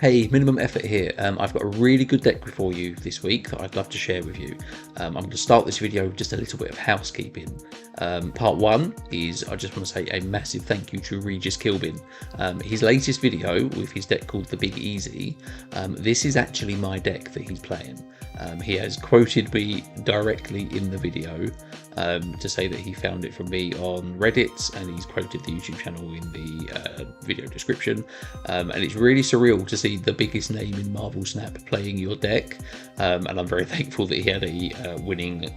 Hey, Minimum Effort here. I've got a really good deck for you this week that I'd love to share with you. I'm going to start this video with just a little bit of housekeeping. Part one is I just want to say a massive thank you to REGIS. His latest video with his deck called the Big Easy. This is actually my deck that he's playing. He has quoted me directly in the video to say that he found it from me on Reddit, and he's quoted the YouTube channel in the video description. And it's really surreal to see the biggest name in marvelsnap playing your deck, and I'm very thankful that he had a winning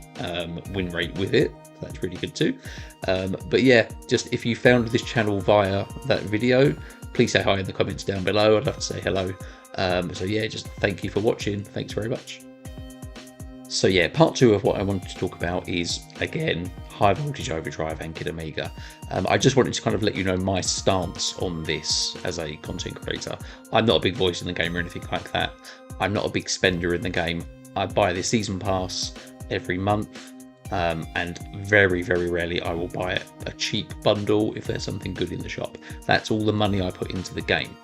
win rate with it. That's really good too. But yeah, just if you found this channel via that video, please say hi in the comments down below. I'd love to say hello. So yeah, just thank you for watching. Thanks very much. So yeah, part two of what I wanted to talk about is, again, High Voltage Overdrive and Kid Omega. I just wanted to kind of let you know my stance on this as a content creator. I'm not a big voice in the game or anything like that. I'm not a big spender in the game. I buy the season pass every month, and very, very rarely I will buy a cheap bundle if there's something good in the shop. That's all the money I put into the game.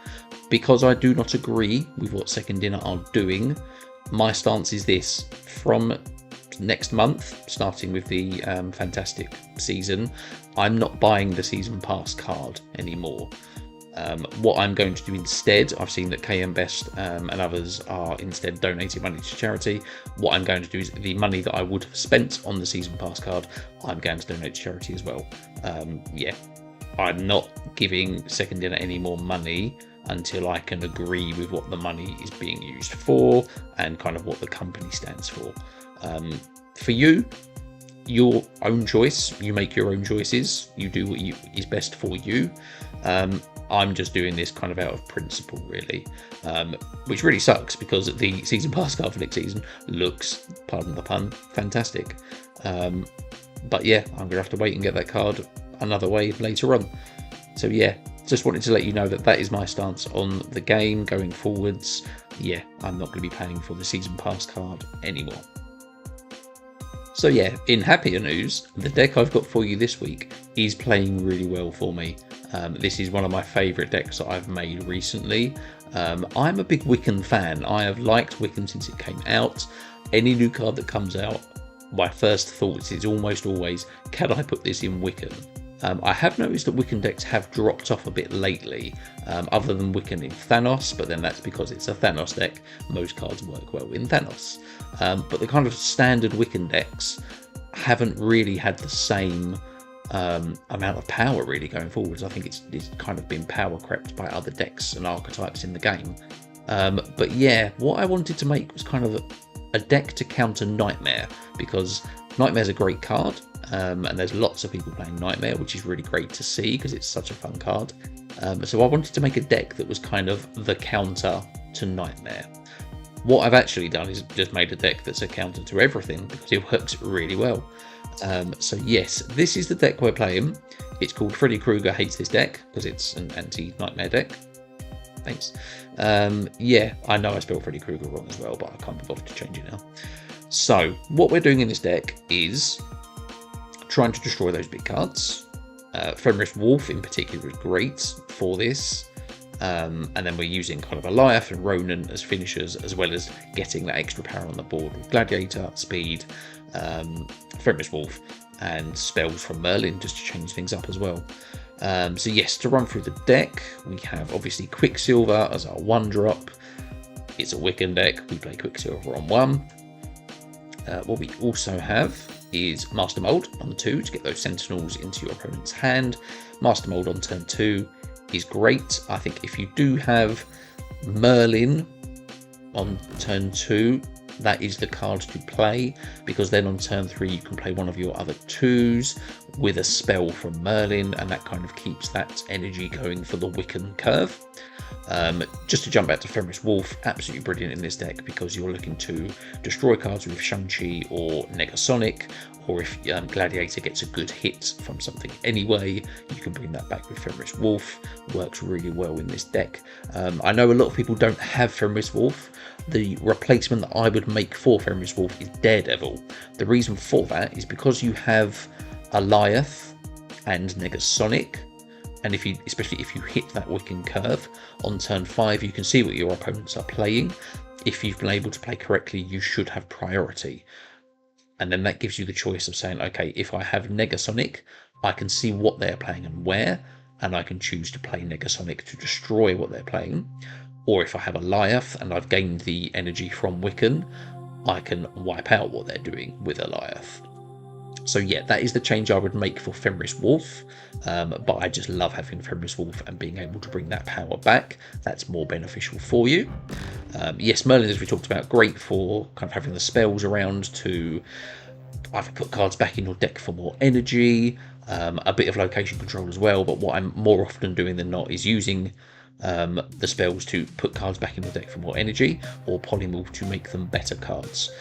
Because I do not agree with what Second Dinner are doing, my stance is this: from next month, starting with the fantastic season, I'm not buying the season pass card anymore. What I'm going to do instead, I've seen that KM Best and others are instead donating money to charity. What I'm going to do is the money that I would have spent on the season pass card, I'm going to donate to charity as well. Yeah, I'm not giving Second Dinner any more money until I can agree with what the money is being used for and kind of what the company stands for. For you, your own choice. You make your own choices. You do what is best for you. I'm just doing this kind of out of principle, really, which really sucks because the season pass card for next season looks, pardon the pun, fantastic. But yeah, I'm gonna have to wait and get that card another way later on. So yeah, just wanted to let you know that that is my stance on the game going forwards. Yeah, I'm not going to be paying for the season pass card anymore. So yeah, in happier news, the deck I've got for you this week is playing really well for me. This is one of my favourite decks that I've made recently. I'm a big Wiccan fan. I have liked Wiccan since it came out. Any new card that comes out, my first thoughts is almost always, can I put this in Wiccan? I have noticed that Wiccan decks have dropped off a bit lately, other than Wiccan in Thanos, but then that's because it's a Thanos deck. Most cards work well in Thanos. But the kind of standard Wiccan decks haven't really had the same amount of power really going forwards. I think it's kind of been power crept by other decks and archetypes in the game. But yeah, what I wanted to make was kind of a deck to counter Nightmare, because Nightmare's a great card. And there's lots of people playing Nightmare, which is really great to see because it's such a fun card. So I wanted to make a deck that was kind of the counter to Nightmare. What I've actually done is just made a deck that's a counter to everything because it works really well. So yes, this is the deck we're playing. It's called Freddy Krueger Hates This Deck because it's an anti-Nightmare deck. Thanks. Yeah, I know I spelled Freddy Krueger wrong as well, but I can't be bothered to change it now. So what we're doing in this deck is trying to destroy those big cards. Fenris Wolf in particular is great for this. And then we're using kind of Alioth and Ronan as finishers, as well as getting that extra power on the board with Gladiator, Speed, Fenris Wolf, and spells from Merlin just to change things up as well. So yes, to run through the deck, we have obviously Quicksilver as our 1-drop. It's a Wiccan deck. We play Quicksilver on 1. What we also have is Master Mold on 2 to get those Sentinels into your opponent's hand. Master Mold on turn 2 is great. I think if you do have Merlin on turn 2, that is the card to play, because then on turn 3 you can play one of your other 2s with a spell from Merlin, and that kind of keeps that energy going for the Wiccan curve. Just to jump back to Fenris Wolf, absolutely brilliant in this deck because you're looking to destroy cards with Shang Chi or Negasonic, or if Gladiator gets a good hit from something anyway, you can bring that back with Fenris Wolf. Works really well in this deck. I know a lot of people don't have Fenris Wolf. The replacement that I would make for Fenris Wolf is Daredevil. The reason for that is because you have Alioth and Negasonic. and especially if you hit that Wiccan curve on turn 5, you can see what your opponents are playing. If you've been able to play correctly, you should have priority. And then that gives you the choice of saying, okay, if I have Negasonic, I can see what they're playing and where, and I can choose to play Negasonic to destroy what they're playing. Or if I have Alioth and I've gained the energy from Wiccan, I can wipe out what they're doing with Alioth. So yeah, that is the change I would make for Fenris Wolf, but I just love having Fenris Wolf and being able to bring that power back. That's more beneficial for you. Yes, Merlin, as we talked about, great for kind of having the spells around to either put cards back in your deck for more energy, a bit of location control as well, but what I'm more often doing than not is using the spells to put cards back in the deck for more energy, or polymorph to make them better cards.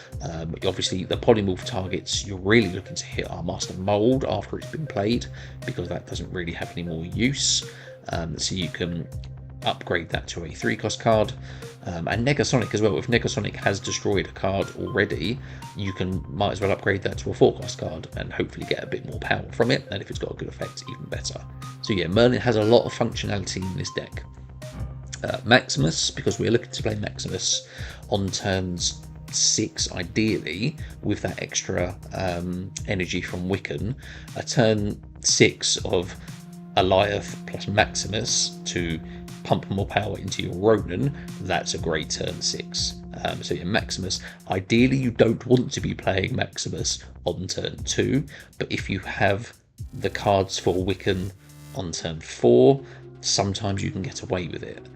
Obviously, the polymorph targets you're really looking to hit are Master Mold after it's been played, because that doesn't really have any more use. So you can upgrade that to a 3-cost card. And Negasonic as well. If Negasonic has destroyed a card already, you might as well upgrade that to a 4-cost card and hopefully get a bit more power from it. And if it's got a good effect, even better. So yeah, Merlin has a lot of functionality in this deck. Maximus, because we're looking to play Maximus on turns 6 ideally, with that extra energy from Wiccan. A turn 6 of Alioth plus Maximus to pump more power into your Ronan, that's a great turn 6. So yeah, Maximus, ideally you don't want to be playing Maximus on turn 2, but if you have the cards for Wiccan on turn 4, sometimes you can get away with it.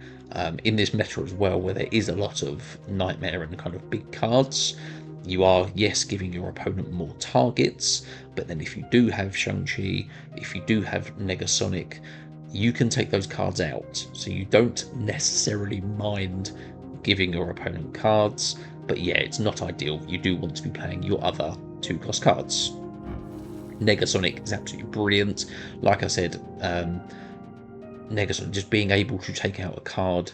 In this meta as well, where there is a lot of nightmare and kind of big cards, you are, yes, giving your opponent more targets, but then if you do have Shang Chi, if you do have Negasonic, you can take those cards out. So you don't necessarily mind giving your opponent cards, but yeah, it's not ideal. You do want to be playing your other 2-cost cards. Negasonic is absolutely brilliant. Like I said, Negasonic, just being able to take out a card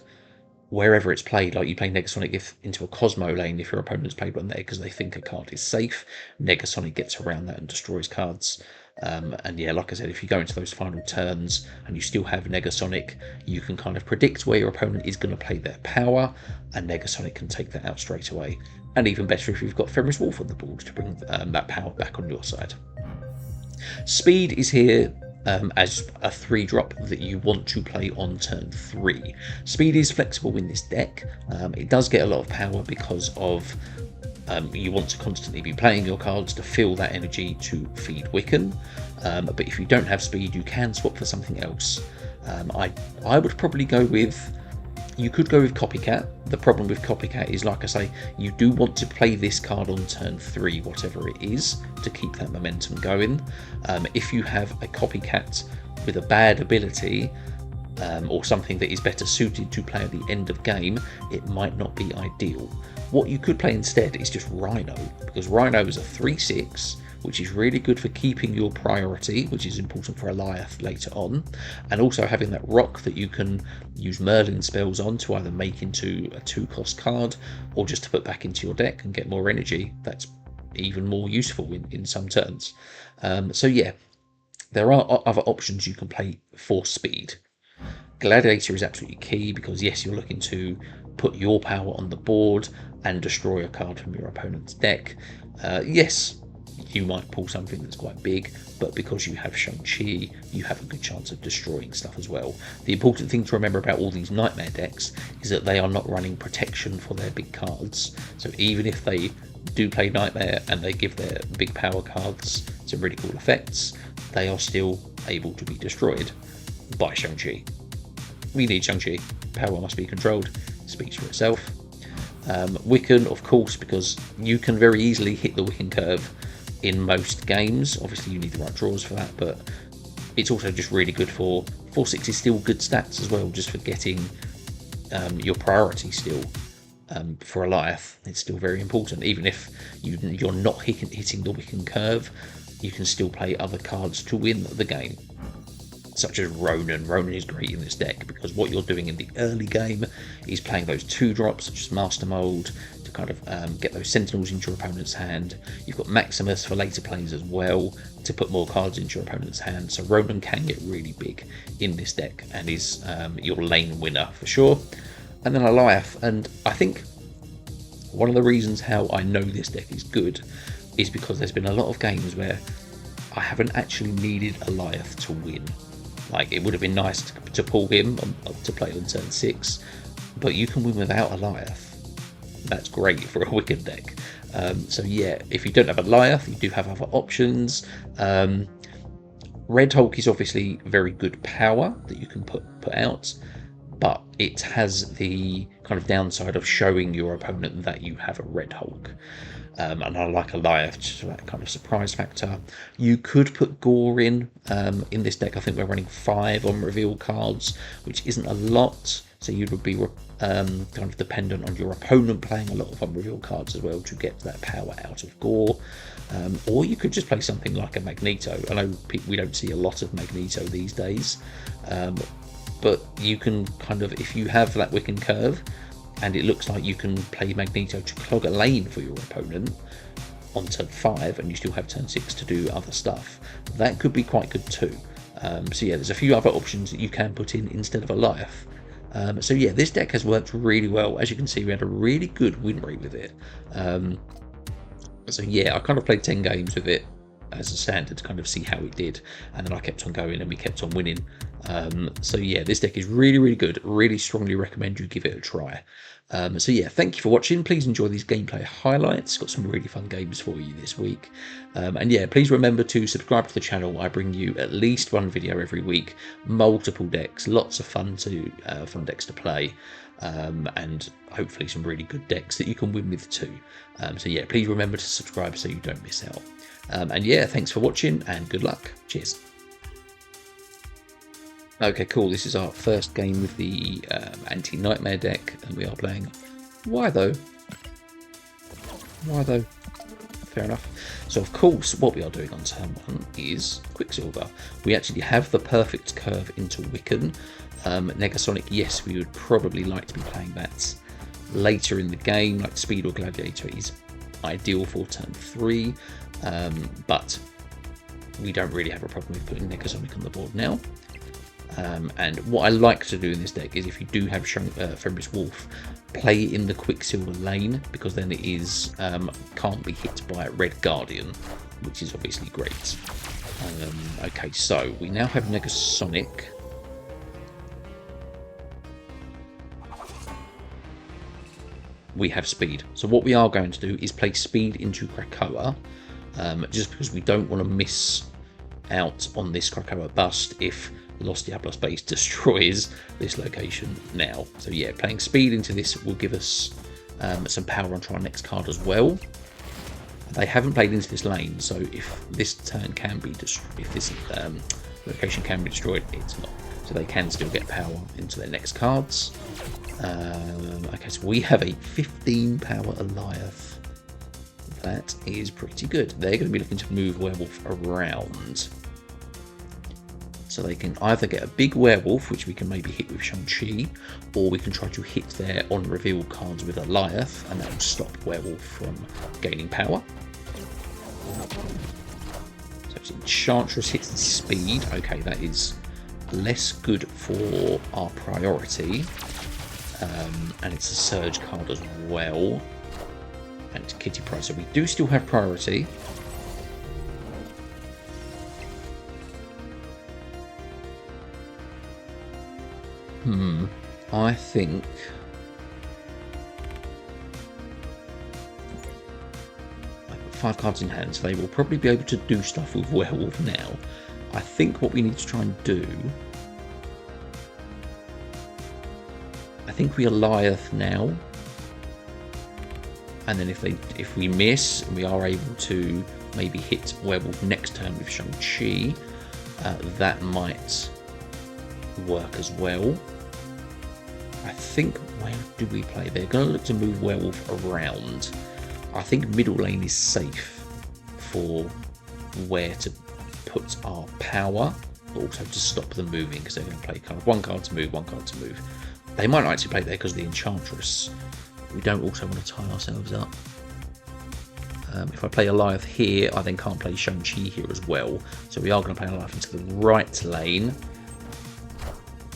wherever it's played, like you play Negasonic into a Cosmo lane if your opponent's played one there because they think a card is safe, Negasonic gets around that and destroys cards. And yeah, like I said, if you go into those final turns and you still have Negasonic, you can kind of predict where your opponent is going to play their power, and Negasonic can take that out straight away. And even better if you've got Fenris Wolf on the board to bring that power back on your side. Speed is here as a 3-drop that you want to play on turn 3. Speed is flexible in this deck. It does get a lot of power because of you want to constantly be playing your cards to fill that energy to feed Wiccan. But if you don't have speed, you can swap for something else. I would probably go with, you could go with Copycat. The problem with Copycat is, like I say, you do want to play this card on turn 3, whatever it is, to keep that momentum going. If you have a Copycat with a bad ability, or something that is better suited to play at the end of game, it might not be ideal. What you could play instead is just Rhino, because Rhino is a 3/6, which is really good for keeping your priority, which is important for Alioth later on, and also having that rock that you can use Merlin spells on to either make into a 2-cost card or just to put back into your deck and get more energy. That's even more useful in some turns. So yeah, there are other options you can play for speed. Gladiator is absolutely key because yes, you're looking to put your power on the board and destroy a card from your opponent's deck. Yes, you might pull something that's quite big, but because you have Shang Chi, you have a good chance of destroying stuff as well. The important thing to remember about all these nightmare decks is that they are not running protection for their big cards. So even if they do play nightmare and they give their big power cards some really cool effects, they are still able to be destroyed by Shang Chi. We need Shang Chi. Power must be controlled. Speaks for itself. Wiccan, of course, because you can very easily hit the Wiccan curve in most games. Obviously, you need the right draws for that, but it's also just really good for 4/6 is still good stats as well, just for getting your priority still. For Alioth, it's still very important. Even if you're not hitting the Wiccan curve, you can still play other cards to win the game, such as Ronan. Ronan is great in this deck because what you're doing in the early game is playing those 2-drops, such as Master Mold, to to kind of get those Sentinels into your opponent's hand. You've got Maximus for later plays as well to put more cards into your opponent's hand. So Ronan can get really big in this deck and is your lane winner for sure. And then Alioth, and I think one of the reasons how I know this deck is good is because there's been a lot of games where I haven't actually needed Alioth to win. Like, it would have been nice to pull him to play on turn 6, but you can win without Alioth. That's great for a Wiccan deck. So yeah, if you don't have Alioth, you do have other options. Red Hulk is obviously very good power that you can put out, but it has the kind of downside of showing your opponent that you have a Red Hulk. And I like Alioth just for that kind of surprise factor. You could put Gore in this deck. I think we're running 5 on reveal cards, which isn't a lot. So you would be kind of dependent on your opponent playing a lot of unrevealed cards as well to get that power out of Gore. Or you could just play something like a Magneto. I know we don't see a lot of Magneto these days, but you can kind of, if you have that Wiccan curve, and it looks like you can play Magneto to clog a lane for your opponent on turn 5, and you still have turn 6 to do other stuff, that could be quite good too. So yeah, there's a few other options that you can put in instead of Alioth. So yeah, this deck has worked really well. As you can see, we had a really good win rate with it. So yeah, I kind of played 10 games with it as a standard to kind of see how it did, and then I kept on going and we kept on winning. So yeah, this deck is really, really good. Really strongly recommend you give it a try. So yeah, thank you for watching. Please enjoy these gameplay highlights. Got some really fun games for you this week. And yeah, please remember to subscribe to the channel. I bring you at least one video every week, multiple decks, lots of fun decks to play, and hopefully some really good decks that you can win with too. So yeah, please remember to subscribe so you don't miss out. And yeah, thanks for watching and good luck. Cheers. Okay, cool. This is our first game with the anti-nightmare deck, and we are playing. Why though? Why though? Fair enough. So of course, what we are doing on turn 1 is Quicksilver. We actually have the perfect curve into Wiccan. Negasonic, yes, we would probably like to be playing that later in the game, like Speed or Gladiator is ideal for turn 3, but we don't really have a problem with putting Negasonic on the board now. And what I like to do in this deck is, if you do have Fenris Wolf, play in the Quicksilver lane, because then it is can't be hit by a Red Guardian, which is obviously great. Okay, so we now have Negasonic. We have Speed. So what we are going to do is play Speed into Krakoa, just because we don't want to miss out on this Krakoa bust if Los Diablos base destroys this location now. So yeah, playing Speed into this will give us some power onto our next card as well. They haven't played into this lane, so if this turn can be destroyed, if this location can be destroyed, it's not. So they can still get power into their next cards. Okay, so we have a 15 power Alioth. That is pretty good. They're going to be looking to move Werewolf around. So they can either get a big Werewolf, which we can maybe hit with Shang Chi, or we can try to hit their on-reveal cards with Alioth, and that will stop Werewolf from gaining power. So it's Enchantress hits the Speed. Okay, that is less good for our priority. And it's a Surge card as well. And it's Kitty Pryde, so we do still have priority. I think I've got 5 cards in hand, so they will probably be able to do stuff with Werewolf now. I think what we need to try and do, I think we Alioth now, and then if we miss and we are able to maybe hit Werewolf next turn with Shang-Chi, that might work as well. I think, where do we play? They're going to look to move Werewolf around. I think middle lane is safe for where to put our power, but also to stop them moving, because they're going to play kind of 1 card to move, 1 card to move. They might actually play there because of the Enchantress. We don't also want to tie ourselves up. If I play Alioth here, I then can't play Shang Chi here as well. So we are going to play Alioth into the right lane.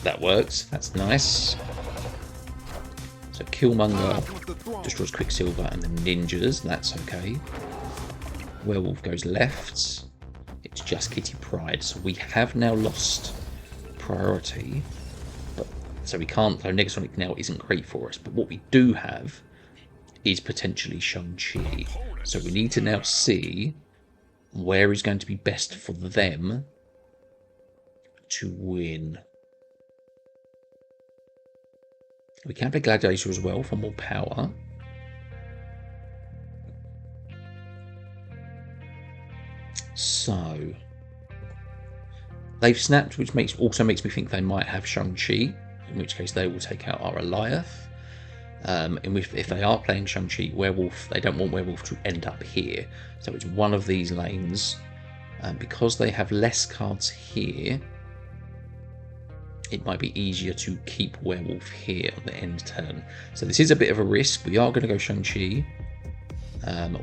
That works. That's nice. So Killmonger destroys Quicksilver and the ninjas. That's okay. Werewolf goes left. It's just Kitty Pryde. So we have now lost priority. So we can't. So Negasonic now isn't great for us. But what we do have is potentially Shang Chi. So we need to now see where is going to be best for them to win. We can play Gladiator as well for more power. So they've snapped, which also makes me think they might have Shang Chi, in which case they will take out our Alioth. If they are playing Shang Chi, Werewolf, they don't want Werewolf to end up here. So it's one of these lanes. Because they have less cards here, it might be easier to keep Werewolf here on the end turn. So this is a bit of a risk. We are going to go Shang Chi.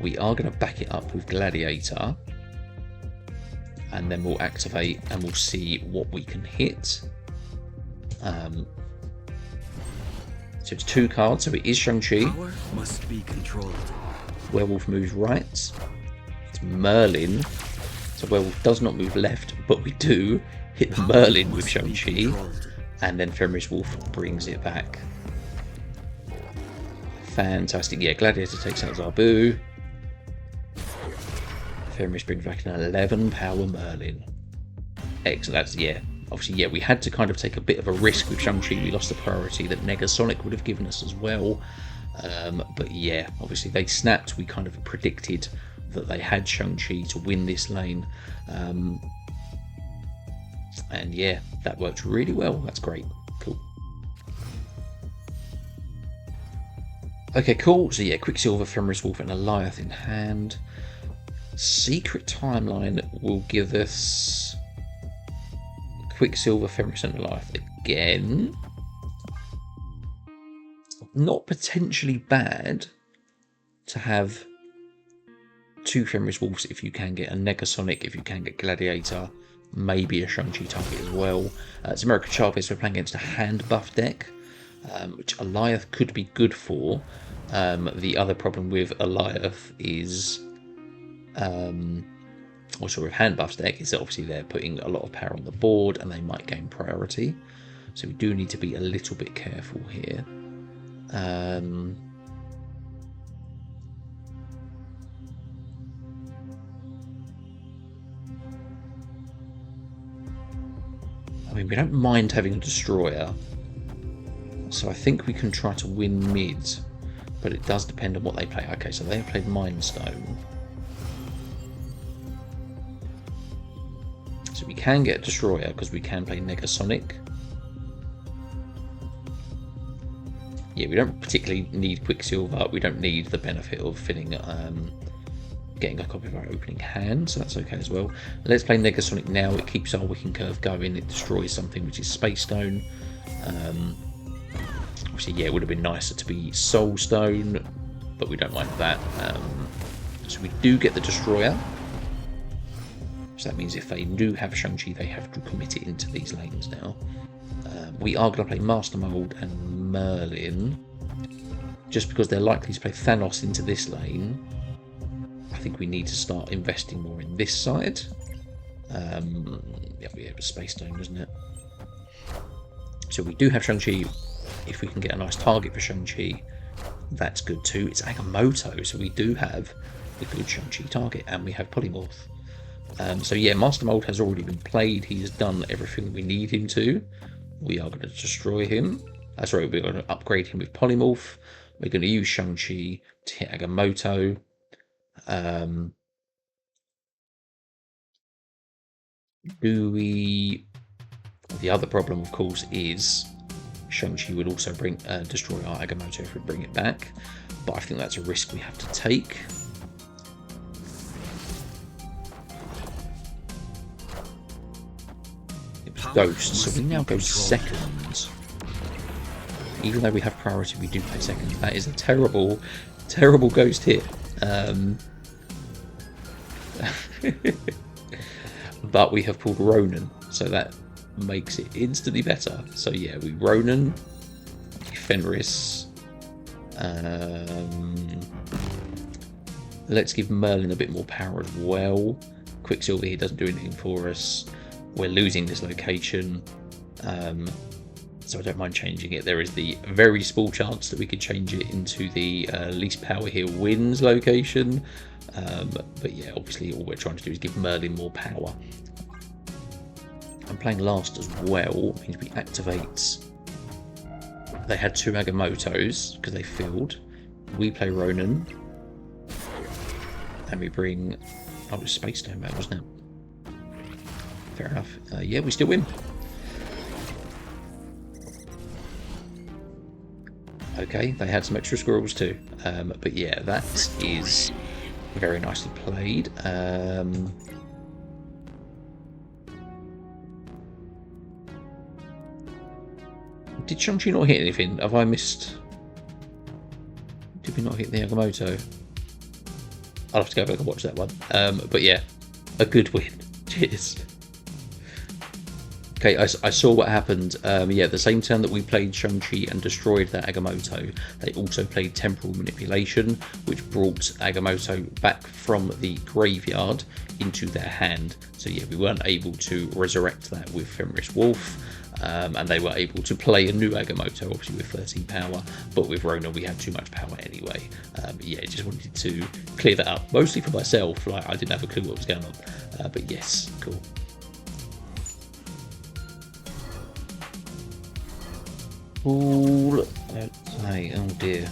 We are going to back it up with Gladiator. And then we'll activate and we'll see what we can hit. So it's 2 cards, so it is Shang-Chi. Must be controlled. Werewolf moves right. It's Merlin. So Werewolf does not move left, but we do hit the Merlin with Shang-Chi. And then Fenris Wolf brings it back. Fantastic. Yeah, Gladiator takes out Zabu. Fenris brings back an 11 power Merlin. Excellent. That's, yeah. Obviously, yeah, we had to kind of take a bit of a risk with Shang-Chi. We lost the priority that Negasonic would have given us as well. But yeah, obviously they snapped. We kind of predicted that they had Shang-Chi to win this lane. And yeah, that worked really well. That's great. Cool. Okay, cool. So yeah, Quicksilver, Fenris Wolf and Alioth in hand. Secret Timeline will give us Quicksilver, Fenris and Alioth again. Not potentially bad to have 2 Fenris Wolves if you can get a Negasonic, if you can get Gladiator, maybe a Shang-Chi target as well. It's American Chavez, we're playing against a hand buff deck, which Alioth could be good for. The other problem with Alioth is, also with hand buffs deck, is that obviously they're putting a lot of power on the board and they might gain priority. So we do need to be a little bit careful here. I mean, we don't mind having a destroyer, so I think we can try to win mid, but it does depend on what they play. Okay, so they've played Mind Stone. So we can get a destroyer because we can play Negasonic. Yeah, we don't particularly need Quicksilver. We don't need the benefit of getting a copy of our opening hand, so that's okay as well. Let's play Negasonic now. It keeps our Wiccan curve going. It destroys something, which is Space Stone. Obviously, yeah, it would have been nicer to be Soul Stone, but we don't like that. So we do get the destroyer. So that means if they do have Shang-Chi, they have to commit it into these lanes now. We are going to play Master Mold and Merlin. Just because they're likely to play Thanos into this lane, I think we need to start investing more in this side. Yeah, it was Space Stone, wasn't it? So we do have Shang-Chi. If we can get a nice target for Shang-Chi, that's good too. It's Agamotto, so we do have a good Shang-Chi target, and we have Polymorph. So yeah, Master Mold has already been played. He has done everything we need him to. We are going to destroy him. Sorry, we're going to upgrade him with Polymorph. We're going to use Shang-Chi to hit Agamotto. Do we... The other problem, of course, is Shang-Chi would also destroy our Agamotto if we bring it back. But I think that's a risk we have to take. It was Ghost, so we now go second. even though we have priority, we do play second. That is a terrible, terrible ghost hit. But we have pulled Ronan, so that makes it instantly better. So yeah, we Ronan, Fenris. Let's give Merlin a bit more power as well. Quicksilver here doesn't do anything for us. We're losing this location, so I don't mind changing it. There is the very small chance that we could change it into the least power here wins location, but yeah, obviously all we're trying to do is give Merlin more power. I'm playing last as well, it means we activate. They had 2 Agamottos because they filled. We play Ronan, and we bring. Oh, it was Space Stone back, wasn't it? Fair enough. Yeah, we still win. Okay, they had some extra squirrels too. But yeah, that is very nicely played. Did Shang Chi not hit anything? Have I missed? Did we not hit the Agamotto? I'll have to go back and watch that one. But yeah, a good win. Cheers. Okay, I saw what happened. Yeah, the same turn that we played Shang Chi and destroyed that Agamotto, they also played Temporal Manipulation, which brought Agamotto back from the graveyard into their hand. So yeah, we weren't able to resurrect that with Fenris Wolf. And they were able to play a new Agamotto, obviously with 13 power, but with Ronan we had too much power anyway. Yeah, just wanted to clear that up, mostly for myself. Like, I didn't have a clue what was going on, but yes, cool. All okay. Oh dear,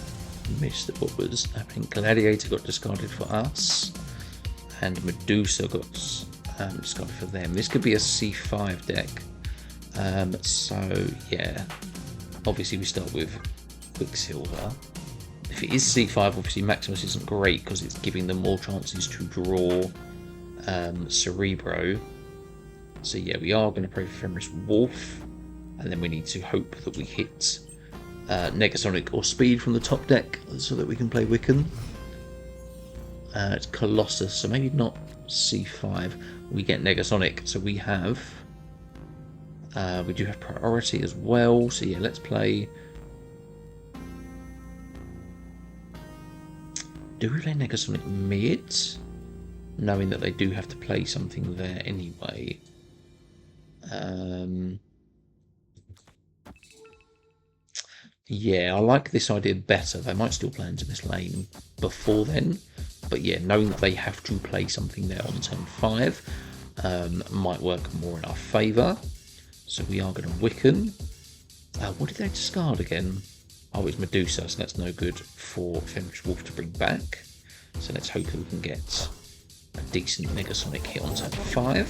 missed what was happening. Gladiator got discarded for us, and Medusa got discarded for them. This could be a C5 deck. So yeah, obviously we start with Quicksilver. If it is C5, obviously Maximus isn't great because it's giving them more chances to draw Cerebro. So yeah, we are going to play for Fenris Wolf, and then we need to hope that we hit Negasonic or Speed from the top deck so that we can play Wiccan. It's Colossus, so maybe not C5. We get Negasonic, so we have. We do have priority as well, so yeah, let's play. Do we play Negasonic mid? Knowing that they do have to play something there anyway. Yeah, I like this idea better. They might still play into this lane before then, but yeah, knowing that they have to play something there on turn 5 might work more in our favour. So we are going to Wiccan. What did they discard again? Oh, it's Medusa, so that's no good for Fenris Wolf to bring back. So let's hope that we can get a decent Negasonic hit on turn 5.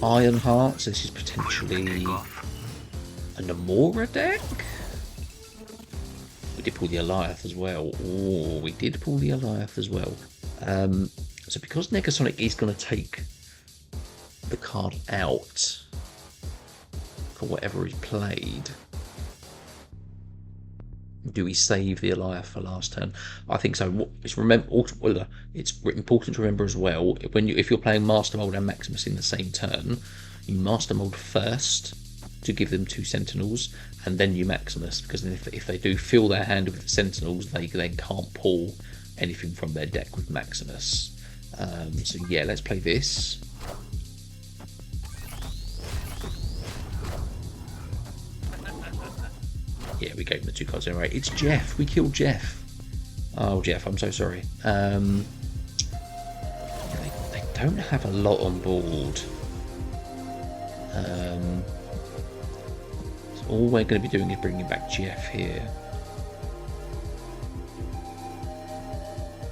Ironheart, so this is potentially a Namora deck? We did pull the Alioth as well. Oh, we did pull the Alioth as well. So because Negasonic is going to take the card out for whatever is played, do we save the Alioth for last turn? I think so. It's important to remember as well, if you're playing Master Mold and Maximus in the same turn, you Master Mold first to give them 2 Sentinels, and then you Maximus, because then if they do fill their hand with the Sentinels, they then can't pull anything from their deck with Maximus. So yeah, let's play this. Yeah, we gave them the 2 cards anyway. It's Jeff. We killed Jeff. Oh, Jeff, I'm so sorry. They don't have a lot on board. So all we're going to be doing is bringing back Jeff here.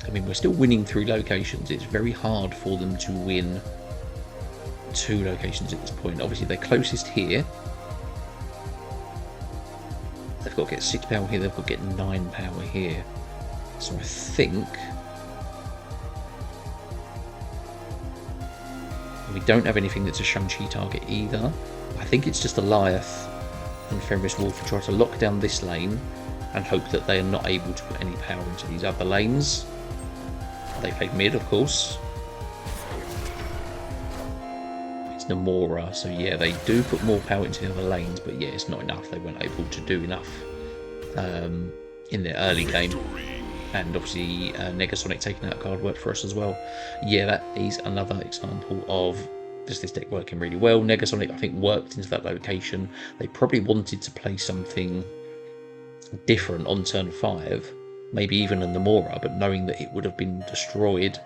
I mean, we're still winning 3 locations. It's very hard for them to win 2 locations at this point. Obviously, they're closest here. They've got to get 6 power here, they've got to get 9 power here. So I think we don't have anything that's a Shang Chi target either. I think it's just Alioth and Fenris Wolf try to lock down this lane and hope that they are not able to put any power into these other lanes. They played mid, of course. It's Namora, so yeah, they do put more power into the other lanes, but yeah, it's not enough. They weren't able to do enough in their early game. And obviously Negasonic taking out a card worked for us as well. Yeah, that is another example of just this deck working really well. Negasonic, I think, worked into that location. They probably wanted to play something different on turn 5, maybe even a Namora, but knowing that it would have been destroyed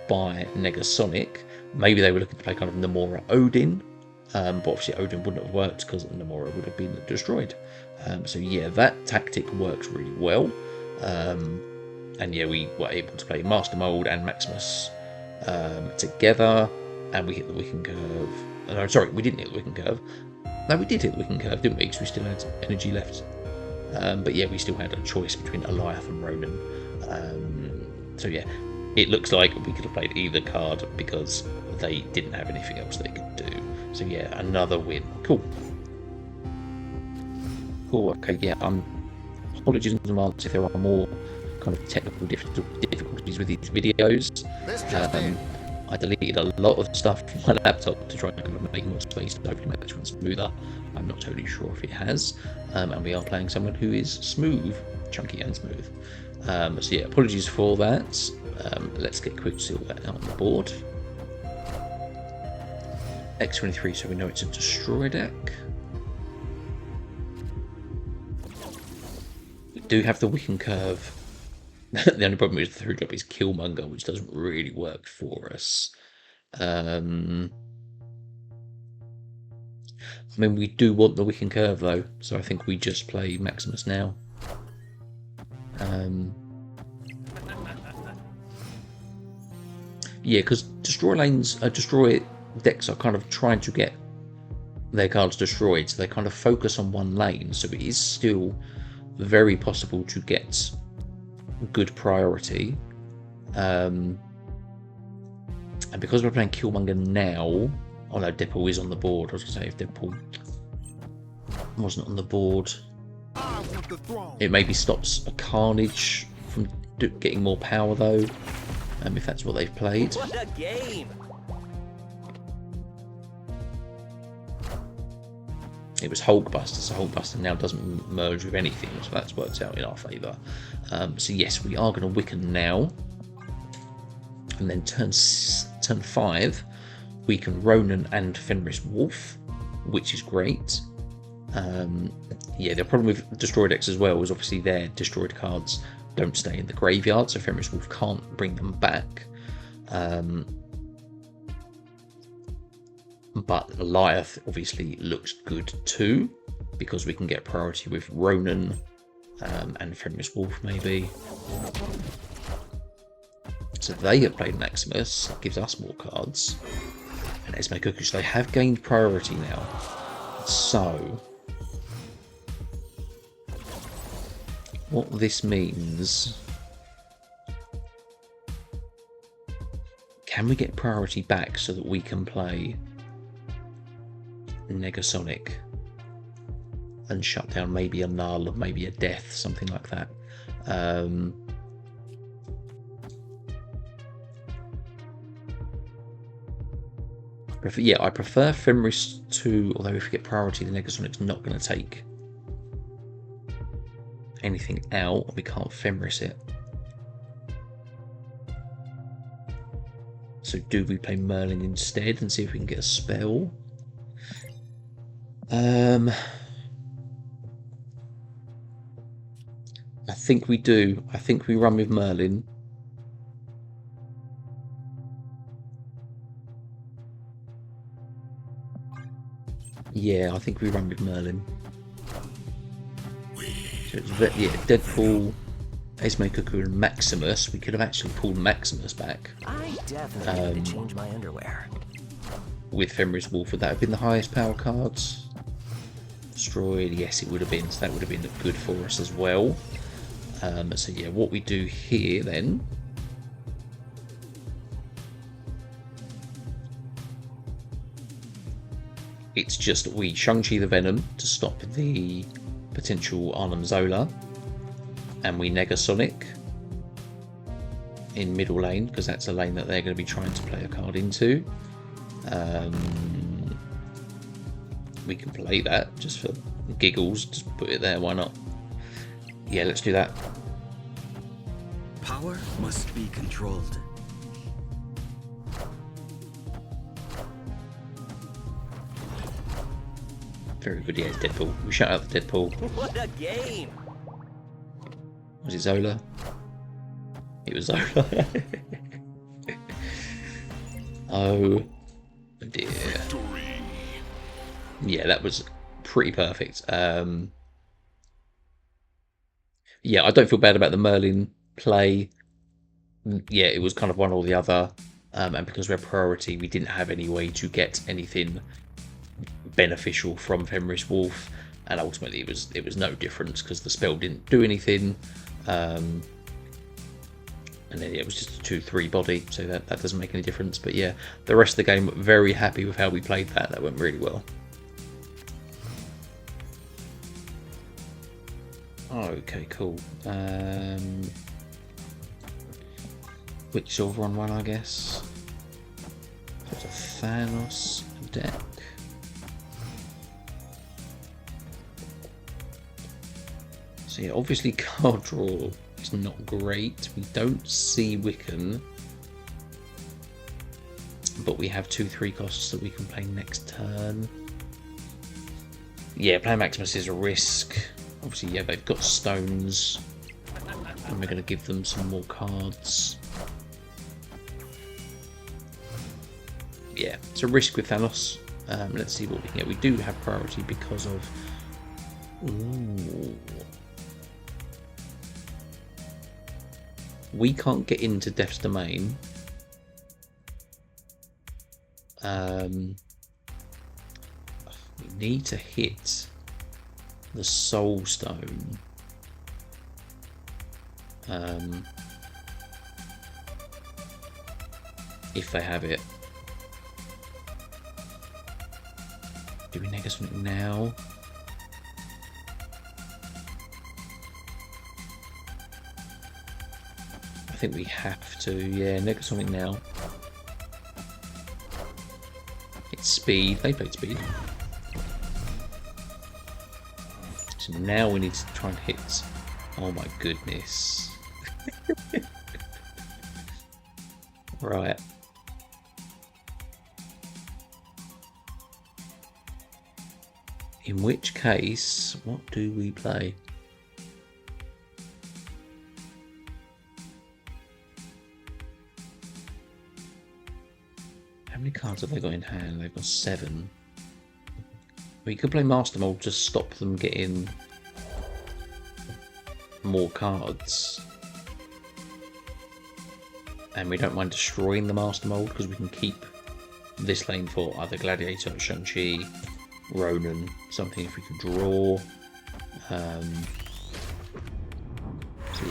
by Negasonic, maybe they were looking to play kind of Namora Odin, but obviously Odin wouldn't have worked because Namora would have been destroyed. So yeah, that tactic works really well. And yeah, we were able to play Master Mold and Maximus together, and we hit the Wiccan curve. No, sorry, we didn't hit the Wiccan curve. No, we did hit the Wiccan curve, didn't we? Because we still had energy left. But yeah, we still had a choice between Alioth and Ronan. So yeah, it looks like we could have played either card because they didn't have anything else they could do. So yeah, another win. Cool. Cool, okay, yeah, apologies in advance if there are more kind of technical difficulties with these videos. I deleted a lot of stuff from my laptop to try and kind of make more space to hopefully make this one smoother. I'm not totally sure if it has. And we are playing someone who is smooth, chunky and smooth. So yeah, apologies for that. Let's get quick silver out on the board. X23, so we know it's a destroy deck. We do have the Wiccan curve. The only problem is the 3-drop is Killmonger, which doesn't really work for us. I mean, we do want the Wiccan curve though, so I think we just play Maximus now. Yeah, because destroy decks are kind of trying to get their cards destroyed, so they kind of focus on one lane, so it is still very possible to get good priority. And because we're playing Killmonger now, oh no, Deadpool is on the board. I was going to say, if Deadpool wasn't on the board, it maybe stops a Carnage from getting more power though, if that's what they've played. What a game! It was Hulkbuster, so Hulkbuster now doesn't merge with anything, so that's worked out in our favour. So yes, we are going to Wiccan now, and then turn 5, we can Ronan and Fenris Wolf, which is great. Yeah, the problem with destroyed decks as well is obviously their destroyed cards don't stay in the graveyard, so Fenris Wolf can't bring them back. But Alioth obviously looks good too, because we can get priority with Ronan and Fenris Wolf maybe. So they have played Maximus, that gives us more cards. And Esme Cuckoo, so they have gained priority now. So what this means, can we get priority back so that we can play Negasonic and shut down maybe a null or maybe a death, something like that. Yeah, I prefer Fenris to, although if we get priority, the Negasonic's not going to take anything out. We can't Fenris it. So do we play Merlin instead and see if we can get a spell? I think we do. I think we run with Merlin. Yeah, I think we run with Merlin. So it's yeah, Deadpool, Esme Cuckoo, and Maximus. We could have actually pulled Maximus back. I definitely need to change my underwear. With Fenris Wolf, would that have been the highest power cards? Destroyed, yes, it would have been. So that would have been good for us as well. So yeah, what we do here then It's just we Shang-Chi the Venom to stop the potential Arnhem Zola, and we Negasonic in middle lane, because that's a lane that they're going to be trying to play a card into. We can play that just for giggles, just put it there, why not? Yeah, let's do that. Power must be controlled. Very good, yeah, Deadpool. We shout out the Deadpool. What a game! Was it Zola? It was Zola. Oh dear. Yeah, that was pretty perfect. Yeah, I don't feel bad about the Merlin play. Yeah, it was kind of one or the other. And because we had priority, we didn't have any way to get anything beneficial from Fenris Wolf, and ultimately it was no difference because the spell didn't do anything. And then it was just a 2/3 body, so that doesn't make any difference. But yeah, the rest of the game, very happy with how we played that. That went really well. Okay, cool. Which silver on one, I guess. There's a Thanos deck. So yeah, obviously card draw is not great. We don't see Wiccan, but we have 2/3 costs that we can play next turn. Yeah, playing Maximus is a risk. Obviously, yeah, they've got stones, and we're going to give them some more cards. Yeah, it's a risk with Thanos. Let's see what we can get. We do have priority because of... Ooh. We can't get into Death's Domain. We need to hit the Soul Stone. If they have it. Do we Negasonic now? I think we have to, yeah, Negasonic now. It's speed, they played speed. So now we need to try and hit, oh my goodness. Right. In which case, what do we play? How many cards have they got in hand? They've got 7. We could play Master Mold to stop them getting more cards. And we don't mind destroying the Master Mold because we can keep this lane for either Gladiator, Shang Chi, Ronan, something if we could draw. So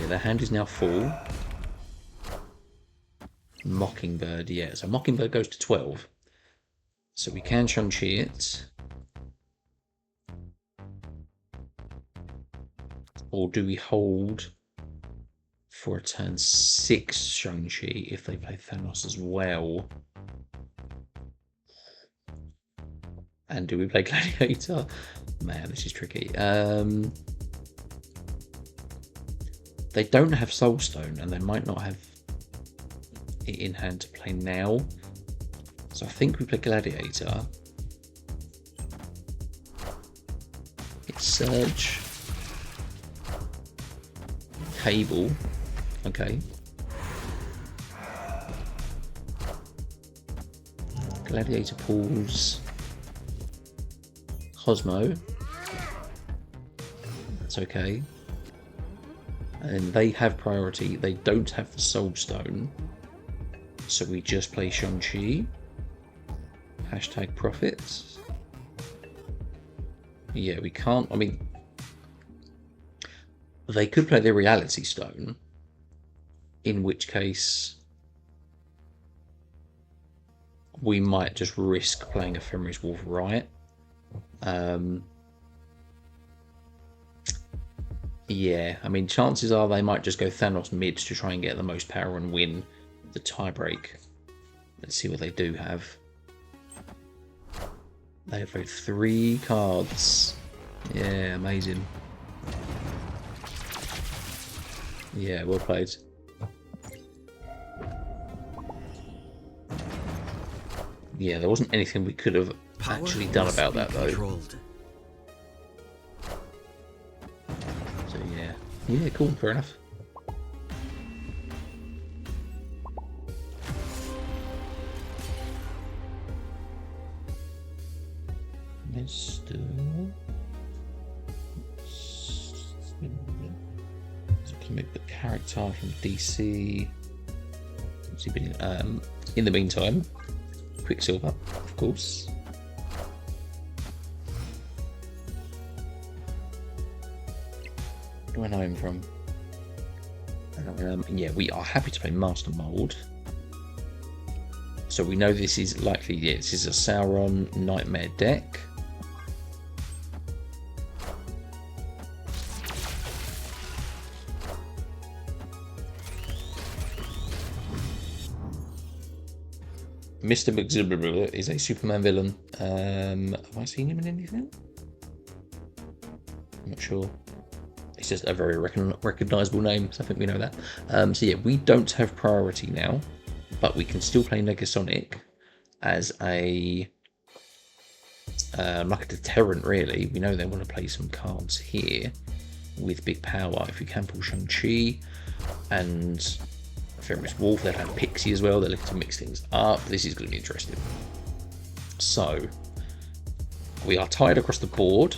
yeah, their hand is now full. Mockingbird, yeah, so Mockingbird goes to 12. So we can Shang Chi it. Or do we hold for a turn 6 Shang Chi if they play Thanos as well? And do we play Gladiator? Man, this is tricky. They don't have Soulstone, and they might not have it in hand to play now. So I think we play Gladiator. It's Surge. Cable. Okay. Gladiator pulls Cosmo. That's okay. And they have priority. They don't have the Soul Stone. So we just play Shang-Chi. Hashtag profits. Yeah, we can't. I mean, they could play the Reality Stone. In which case, we might just risk playing a Fenris Wolf Riot Yeah, I mean, chances are they might just go Thanos mid to try and get the most power and win the tiebreak. Let's see what they do have. They have played 3 cards. Yeah, amazing. Yeah, well played. Yeah, there wasn't anything we could have actually done about that, though. So, yeah. Yeah, cool, fair enough. Let's do... Commit the character from DC. In the meantime, Quicksilver, of course. Where do I know him from? Yeah, we are happy to play Master Mold. So we know this is likely, yeah, this is a Sauron Nightmare deck. Mr. McZibber is a Superman villain. Have I seen him in anything? I'm not sure. It's just a very recognisable name, so I think we know that. So yeah, we don't have priority now, but we can still play Negasonic as a like a deterrent, really. We know they want to play some cards here with big power. If we can pull Shang Chi and Fenris Wolf, they'll have Pixie as well. They're looking to mix things up. This is going to be interesting. So we are tied across the board.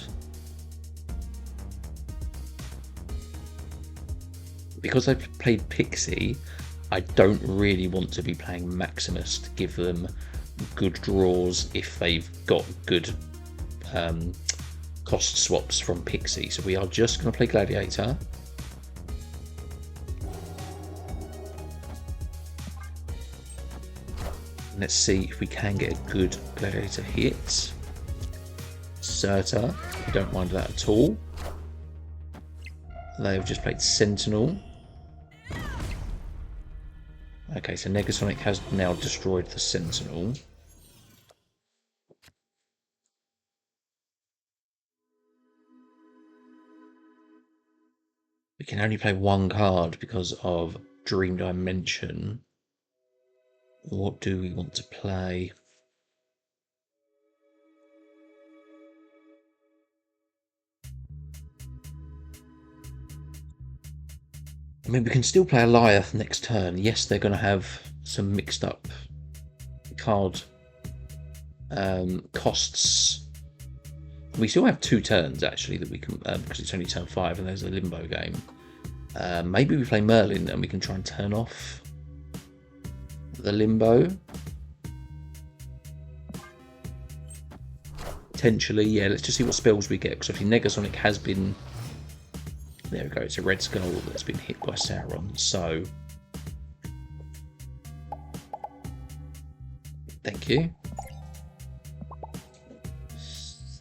Because I've played Pixie, I don't really want to be playing Maximus to give them good draws if they've got good cost swaps from Pixie. So we are just going to play Gladiator. Let's see if we can get a good Gladiator hit. Serta, we don't mind that at all. They have just played Sentinel. Okay, so Negasonic has now destroyed the Sentinel. We can only play 1 card because of Dream Dimension. What do we want to play? I mean, we can still play Alioth next turn. Yes, they're going to have some mixed up card costs. We still have 2 turns, actually, that we can, because it's only turn 5 and there's a limbo game. Maybe we play Merlin and we can try and turn off the limbo. Potentially, yeah, let's just see what spells we get, because obviously Negasonic has been... There we go, it's a Red Skull that's been hit by Sauron, so... Thank you.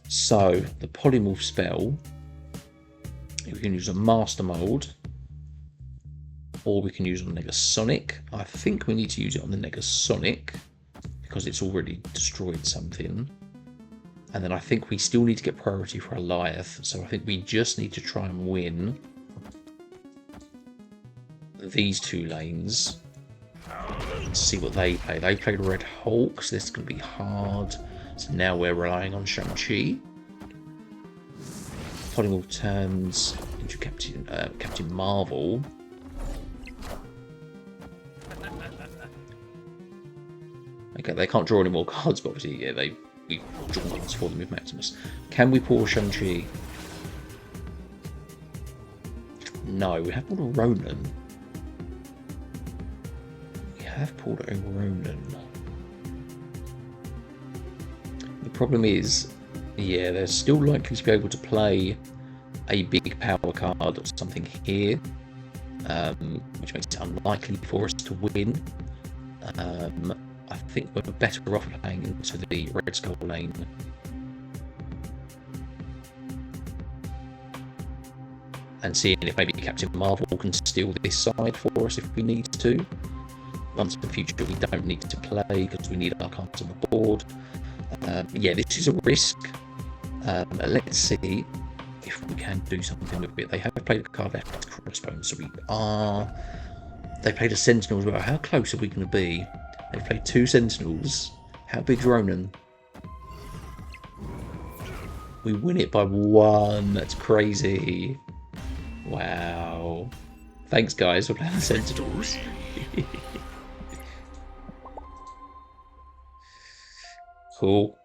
So, the Polymorph spell, we can use a Master Mold, or we can use it on Negasonic. I think we need to use it on the Negasonic, because it's already destroyed something. And then I think we still need to get priority for Alioth, so I think we just need to try and win these 2 lanes. Let's see what they play. They played Red Hulk, so this is going to be hard. So now we're relying on Shang Chi. Polymorph turns into Captain Marvel. Okay, they can't draw any more cards, but obviously, yeah, we've drawn cards for them with Maximus. Can we pull Shang Chi? No, we have pulled a Ronan. We have pulled a Ronan. The problem is, yeah, they're still likely to be able to play a big power card or something here, which makes it unlikely for us to win. I think we're better off playing into the Red Skull lane. and seeing if maybe Captain Marvel can steal this side for us if we need to. Once in the future we don't need to play because we need our cards on the board. Yeah, this is a risk. Let's see if we can do something with it. They have played a card out to Crossbones, so we are. They played a Sentinel as well. How close are we going to be? They've played 2 Sentinels. How big's Ronan? We win it by 1. That's crazy. Wow. Thanks, guys, for playing the Sentinels. Cool.